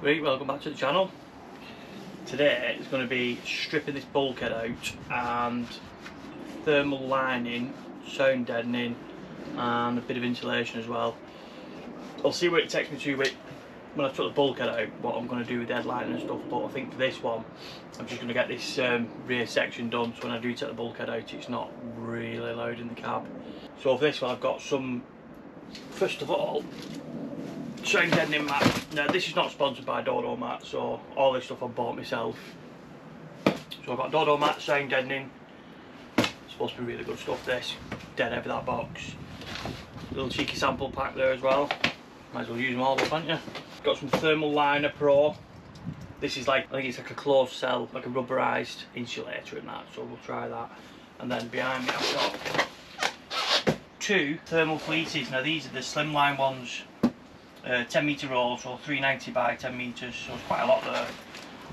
Right, welcome back to the channel. Today it's going to be stripping this bulkhead out and thermal lining, sound deadening and a bit of insulation as well. I'll see where it takes me to with when I took the bulkhead out, what I'm going to do with headlining and stuff, but I think for this one I'm just going to get this rear section done, so when I do take the bulkhead out it's not really loading the cab. So for this one I've got some, first of all, sound deadening mat. Now this is not sponsored by Dodo Mat, so all this stuff I bought myself. So I've got Dodo Mat, sound deadening. It's supposed to be really good stuff this. Dead heavy that box. Little cheeky sample pack there as well. Might as well use them all up, haven't you? Got some Thermal Liner Pro. This is like, I think it's like a closed cell, like a rubberised insulator in that, so we'll try that. And then behind me I've got two thermal fleeces. Now these are the slimline ones. 10 metre roll, so 390 by 10 metres, so it's quite a lot there.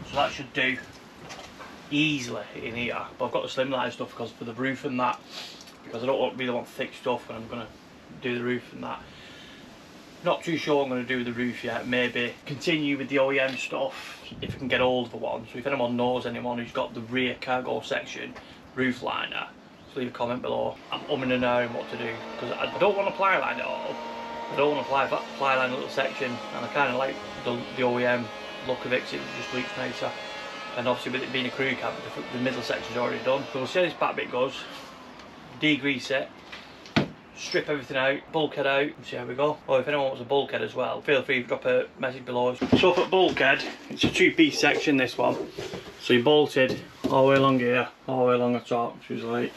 So that should do easily in here. But I've got the slimline stuff because for the roof and that, because I don't really want thick stuff when I'm going to do the roof and that. Not too sure what I'm going to do with the roof yet. Maybe continue with the OEM stuff if I can get hold of one. So if anyone knows anyone who's got the rear cargo section roof liner, just leave a comment below. I'm umming and ahhing what to do because I don't want to ply line it all. I don't want to ply line a little section, and I kind of like the OEM look of it because it just looks nicer. And obviously with it being a crew cab, the middle section's already done. So we'll see how this back bit goes, degrease it, strip everything out, bulkhead out, and see how we go. Or if anyone wants a bulkhead as well, feel free to drop a message below. So for bulkhead, it's a two-piece section this one. So you bolted all the way along here, all the way along the top, which is like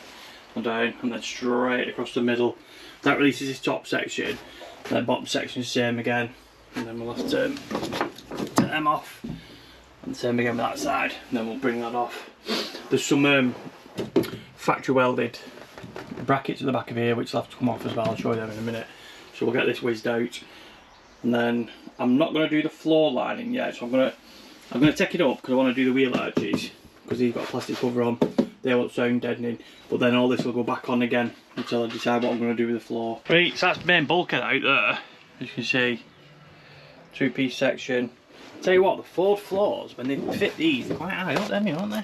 down, and then straight across the middle. That releases this top section. That bottom section is the same again, and then we'll have to take them off, and the same again with that side, and then we'll bring that off. There's some factory welded brackets at the back of here which will have to come off as well. I'll show you them in a minute. So we'll get this whizzed out, and then I'm not going to do the floor lining yet, so I'm going to take it up because I want to do the wheel arches because these got a plastic cover on. They want sound deadening, but then all this will go back on again until I decide what I'm going to do with the floor. Right, so that's the main bulkhead out there. As you can see, two-piece section. Tell you what, the Ford floors, when they fit these, they're quite high up, aren't they? Look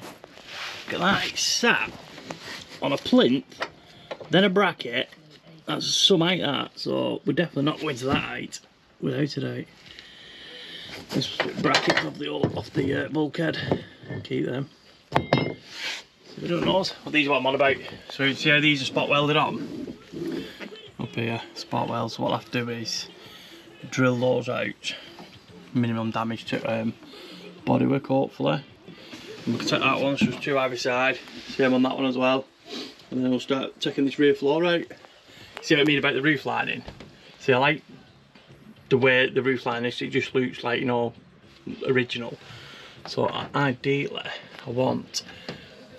at that, it's sat on a plinth, then a bracket. That's some height that, so we're definitely not going to that height without it out. This brackets off the bulkhead. Keep them. We don't know what these are what I'm on about. So you see how these are spot welded on? Up here, spot weld. So what I'll have to do is drill those out. Minimum damage to bodywork hopefully. And we can take that one, so there's two either side. Same on that one as well. And then we'll start taking this rear floor out. See what I mean about the roof lining? See, I like the way the roof line is, it just looks like, you know, original. So ideally, I want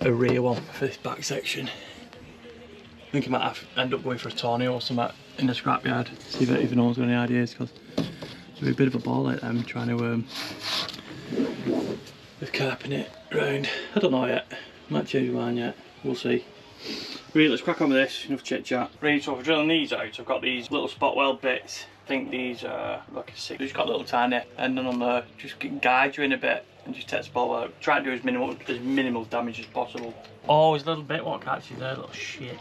a rear one for this back section. I think I might have end up going for a tornado or something in the scrapyard. See if anyone's got any ideas, because it's a bit of a ball like them trying to with carping it round. I don't know yet. Might change my mind yet. We'll see. Right, let's crack on with this. Enough chit chat. Right, so for drilling these out, I've got these little spot weld bits. I think these are like a 6. Just got a little tiny ending on there. Just guide you in a bit. And just take the spot weld out. Try and do as minimal damage as possible. Always a little bit what catches there, little shit.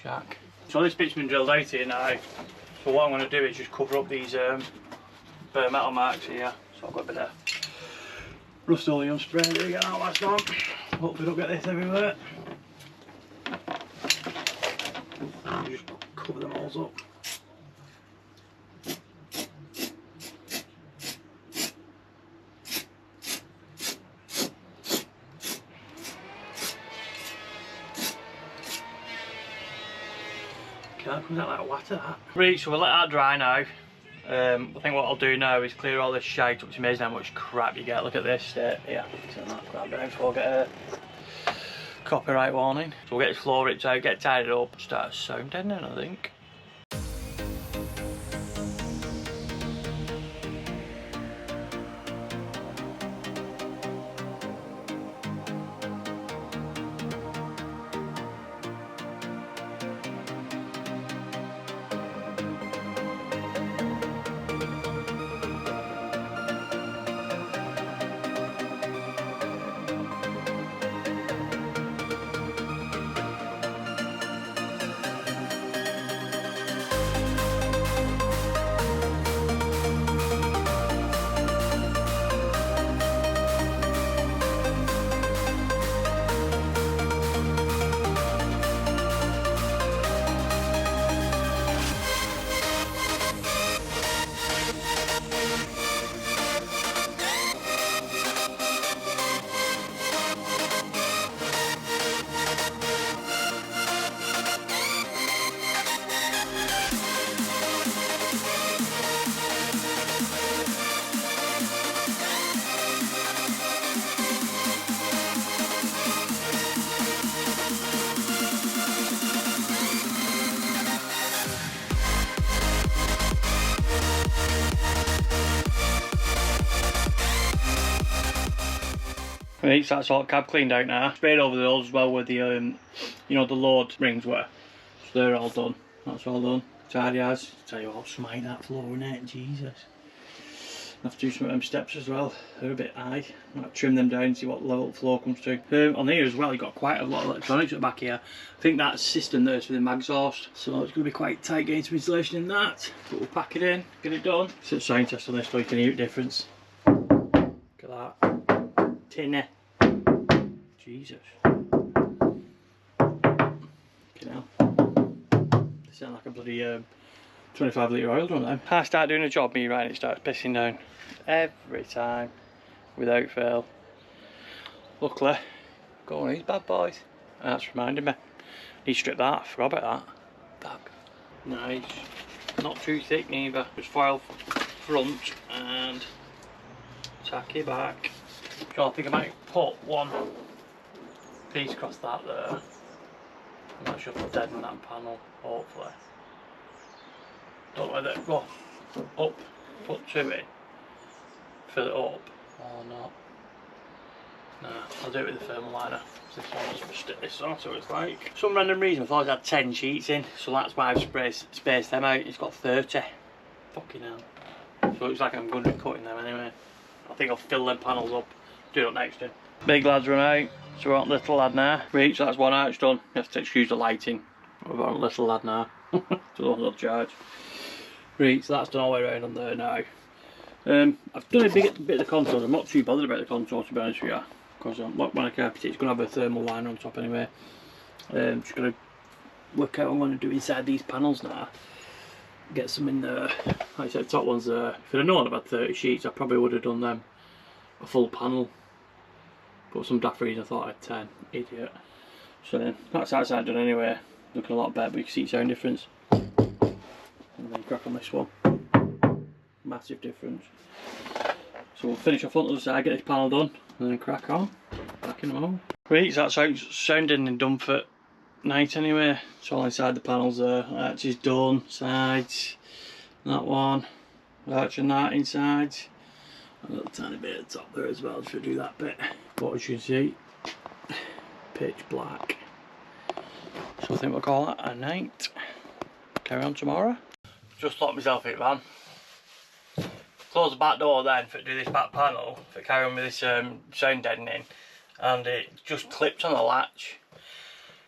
Shack. So this bit's been drilled out here now. So what I'm going to do is just cover up these bare metal marks here. So I've got a bit of Rust-Oleum spray to get that last on. Hopefully don't get this everywhere. Just cover them all up. That comes out like water, that. Right, so we'll let that dry now. I think what I'll do now is clear all this shite up. It's amazing how much crap you get. Look at this here. Turn that crap down before I get a copyright warning. So we'll get this floor ripped out, get tidied up, start sound deadening, I think. Right, so that's all cab cleaned out now. Sprayed over the holes as well where the you know, the load rings were. So they're all done. That's all done. Tidy as. Tell you what, smite that floor in it, Jesus. I have to do some of them steps as well. They're a bit high. Might trim them down and see what level the floor comes to. On here as well, you've got quite a lot of electronics at the back here. I think that system there is for the mag exhaust, so it's going to be quite tight getting some installation in that. But we'll pack it in, get it done. Sit sound test on this so you can hear the difference. Look at that. Tinny. Jesus. Okay now. They sound like a bloody 25 litre oil drum then. I start doing a job, me right, it starts pissing down every time without fail. Luckily, got one of these bad boys, and that's reminded me. Need to strip that, I forgot about that. Fuck. Nice. Not too thick neither. Just foil front and tacky back. So I think I might put one piece across that there. I'm not sure if I'll deaden that panel, hopefully. Don't know whether it go up, put two in, fill it up, or not. Nah, I'll do it with the thermal liner. This one just stick this on, so it's like. For some random reason I thought it had 10 sheets in, so that's why I've spaced them out. It's got 30. Fucking hell. So it looks like I'm going to be cutting them anyway. I think I'll fill them panels up, do it next year. Big lad's run out, so we're on little lad now. Reach, that's one out, it's done. You have to excuse the lighting. We're on little lad now. So they'll charge. Right, so that's done all the way around on there now. I've done a bit of the contours. I'm not too bothered about the contours, to be honest with you, because when I carpet it, it's going to have a thermal liner on top anyway. Just going to work out what I'm going to do inside these panels now. Get some in there. Like I said, the top ones there. If I'd have known about 30 sheets, I probably would have done them a full panel. But some daft reason I thought I had 10. Idiot. So that's outside done anyway. Looking a lot better, but you can see sound difference. And then crack on this one. Massive difference. So we'll finish off on the other side, get this panel done, and then crack on. Back in the moment. Right, so that's sounding and done for night anyway. It's all inside the panels there. Arch is done, sides, that one, arch and that inside. A little tiny bit at the top there as well, just to do that bit. But as you can see, pitch black. So I think we'll call that a night. Carry on tomorrow. Just locked myself in, man. Close the back door then for do this back panel, for carry on with this sound deadening, and it just clipped on the latch.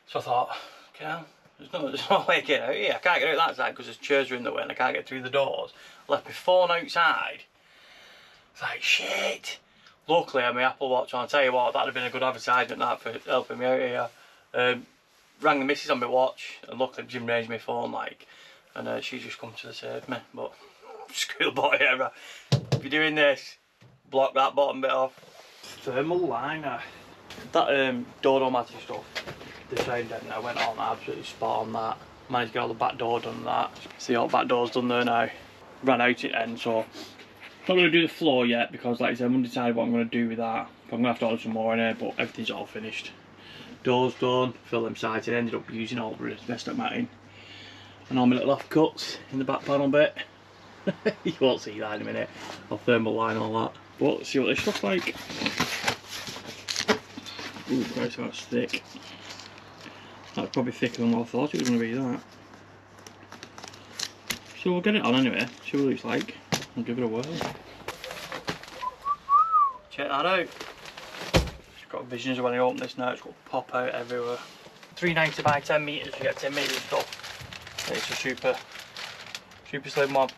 So I thought, okay, there's no way of getting out here. I can't get out that side because there's chairs in the way and I can't get through the doors. I left my phone outside. It's like, shit. Luckily I had my Apple Watch on. I'll tell you what, that'd have been a good advertisement that for helping me out here. Rang the missus on my watch, and luckily Jim raised my phone, like, and she's just come to save me. But schoolboy error. If you're doing this, block that bottom bit off. Thermal liner. That door-o-matic stuff, the sound deadener, went on absolutely spot on that. Managed to get all the back door done and that. See, all the back door's done there now. Ran out it then, so not going to do the floor yet because, like I said, I'm undecided what I'm going to do with that. I'm going to have to order some more in here, but everything's all finished. Doors done, fill them sides, and ended up using all the rest of matting. And all my little offcuts in the back panel bit. You won't see that in a minute. I'll thermal line all that. But let's see what this looks like. Ooh, Christ, that's thick. That's probably thicker than what I thought it was going to be, that. So we'll get it on anyway, see what it looks like. I'll give it a whirl. Check that out. It's got visions when I open this now, it's got to pop out everywhere. 390 by 10 metres, you get 10 metres stuff. It's a super slim one.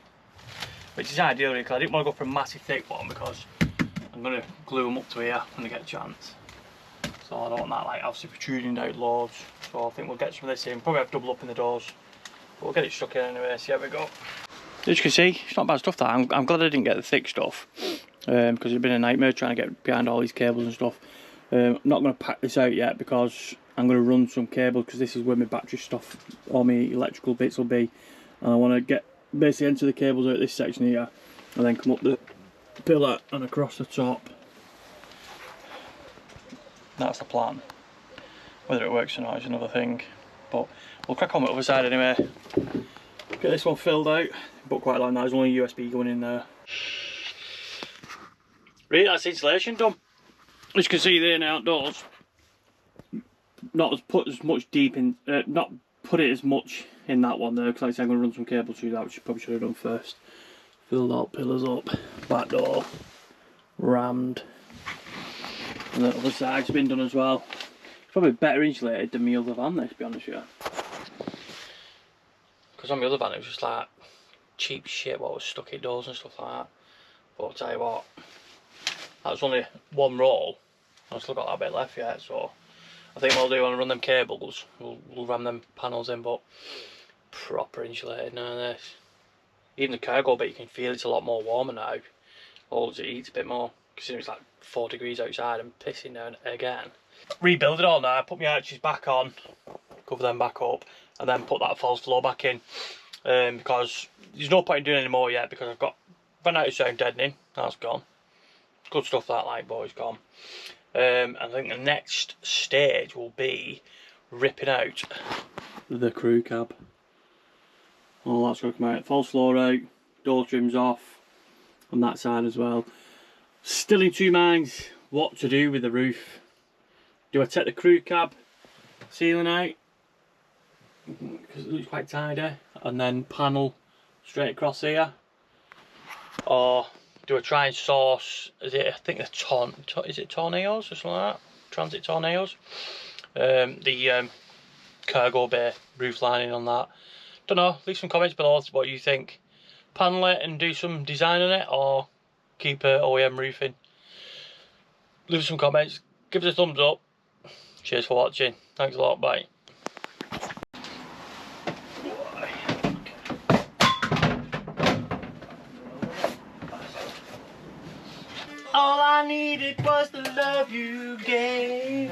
Which is ideal really, because I didn't want to go for a massive thick one because I'm going to glue them up to here when I get a chance. So I don't want that like obviously protruding out loads. So I think we'll get some of this in, probably have double up in the doors. But we'll get it stuck in anyway, see how we go. As you can see, it's not bad stuff that. I'm glad I didn't get the thick stuff. Because it's been a nightmare trying to get behind all these cables and stuff. I'm not going to pack this out yet because I'm going to run some cables because this is where my battery stuff, all my electrical bits will be. And I want to get basically enter the cables out this section here and then come up the pillar and across the top. That's the plan. Whether it works or not is another thing, but we'll crack on with the other side anyway. Get this one filled out, but quite like that, there's only a USB going in there. Right, that's insulation done. As you can see there now outdoors, not as put as much deep in, not put it as much in that one there, because like I said, I'm going to run some cable through that, which I probably should have done first. Filled all pillars up, back door rammed, and the other side's been done as well. It's probably better insulated than my other van, this, to be honest with you. Because on my other van it was just like cheap shit what was stuck in doors and stuff like that. But I'll tell you what, that was only one roll. I've still got that bit left yet, so I think what I'll do when I run them cables, we'll ram them panels in, but proper insulated now this. Even the cargo bit, you can feel it's a lot more warmer now. Or it heats a bit more, considering it's like 4 degrees outside and pissing down again. Rebuild it all now, put my arches back on, cover them back up, and then put that false floor back in. Because there's no point in doing any more yet, because I've run out of sound deadening, that's gone. Good stuff that, like, but it's gone. I think the next stage will be ripping out the crew cab. All that's going to come out. False floor out, door trims off on that side as well. Still in two minds what to do with the roof. Do I take the crew cab ceiling out, because it looks quite tidy, and then panel straight across here, or do I try and source, I think is it tornadoes or something like that? Transit tornadoes? The cargo bay roof lining on that. Don't know, leave some comments below what you think. Panel it and do some design on it, or keep OEM roofing. Leave some comments, give us a thumbs up. Cheers for watching, thanks a lot, bye. All I needed was the love you gave.